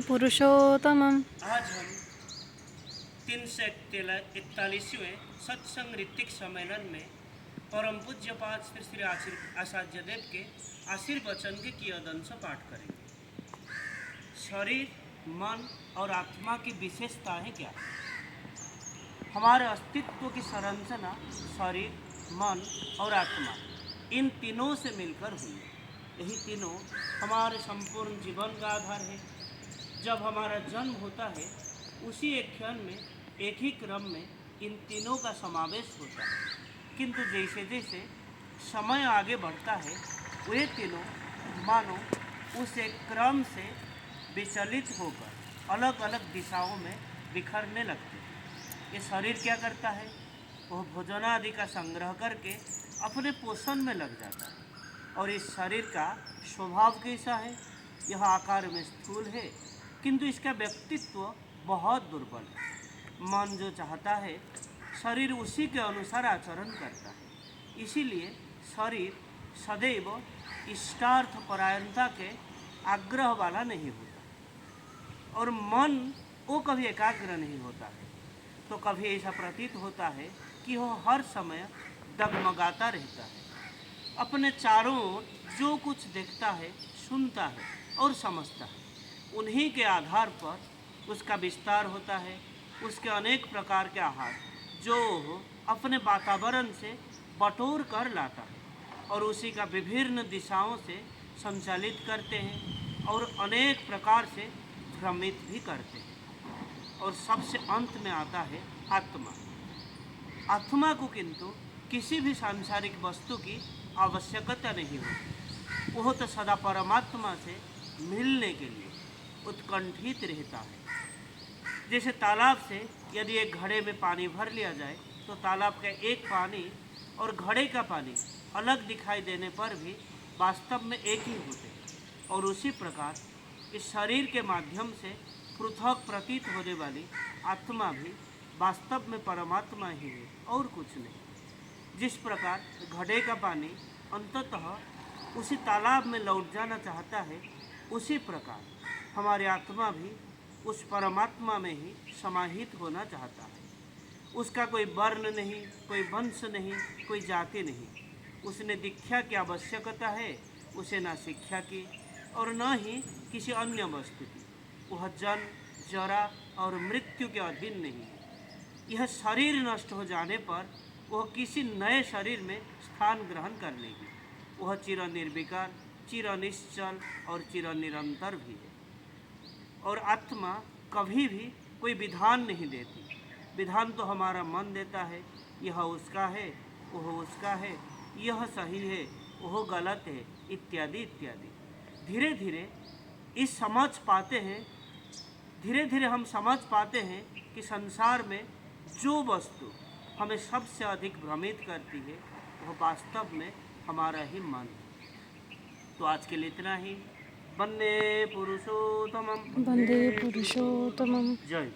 पुरुषोत्तमम्। आज हम 341वें सत्संग ऋत्विक सम्मेलन में परम पूज्य पाद श्री श्री आचार्य देव के आशीर्वचन के कियदंश पाठ करेंगे। शरीर, मन और आत्मा की विशेषताएं क्या है? हमारे अस्तित्व की संरचना शरीर, मन और आत्मा इन तीनों से मिलकर हुई है। यही तीनों हमारे संपूर्ण जीवन का आधार है। जब हमारा जन्म होता है उसी एक क्षण में एक ही क्रम में इन तीनों का समावेश होता है, किंतु जैसे जैसे समय आगे बढ़ता है वे तीनों मानो उस एक क्रम से विचलित होकर अलग अलग दिशाओं में बिखरने लगते हैं। ये शरीर क्या करता है? वह भोजन आदि का संग्रह करके अपने पोषण में लग जाता है। और इस शरीर का स्वभाव कैसा है? यह आकार में स्थूल है, किंतु इसका व्यक्तित्व बहुत दुर्बल है। मन जो चाहता है शरीर उसी के अनुसार आचरण करता है। इसीलिए शरीर सदैव इष्टार्थ परायणता के आग्रह वाला नहीं होता और मन वो कभी एकाग्र नहीं होता है। तो कभी ऐसा प्रतीत होता है कि वह हर समय डगमगाता रहता है। अपने चारों ओर जो कुछ देखता है, सुनता है और समझता है, उन्हीं के आधार पर उसका विस्तार होता है। उसके अनेक प्रकार के आहार जो अपने वातावरण से बटोर कर लाता है और उसी का विभिन्न दिशाओं से संचालित करते हैं और अनेक प्रकार से भ्रमित भी करते हैं। और सबसे अंत में आता है आत्मा। आत्मा को किंतु किसी भी सांसारिक वस्तु की आवश्यकता नहीं होती। वह तो सदा परमात्मा से मिलने के लिए उत्कंठित रहता है। जैसे तालाब से यदि एक घड़े में पानी भर लिया जाए तो तालाब का एक पानी और घड़े का पानी अलग दिखाई देने पर भी वास्तव में एक ही होते हैं। और उसी प्रकार इस शरीर के माध्यम से पृथक प्रतीत होने वाली आत्मा भी वास्तव में परमात्मा ही है और कुछ नहीं। जिस प्रकार घड़े का पानी अंततः उसी तालाब में लौट जाना चाहता है, उसी प्रकार हमारी आत्मा भी उस परमात्मा में ही समाहित होना चाहता है। उसका कोई वर्ण नहीं, कोई वंश नहीं, कोई जाति नहीं। उसने दीक्षा की आवश्यकता है, उसे ना शिक्षा की और न ही किसी अन्य वस्तु की। वह जन्म, जरा और मृत्यु के अधीन नहीं है। यह शरीर नष्ट हो जाने पर वह किसी नए शरीर में स्थान ग्रहण कर लेगी। वह चिर निर्विकार, चिर निश्चल और चिर निरंतर भी है। और आत्मा कभी भी कोई विधान नहीं देती। विधान तो हमारा मन देता है, यह उसका है, वह उसका है, यह सही है, वह गलत है, इत्यादि इत्यादि। धीरे धीरे हम समझ पाते हैं कि संसार में जो वस्तु हमें सबसे अधिक भ्रमित करती है वह वास्तव में हमारा ही मन है। तो आज के लिए इतना ही। वंदे पुरुषोत्तमम्। वन्दे पुरुषोत्तमम्। जय।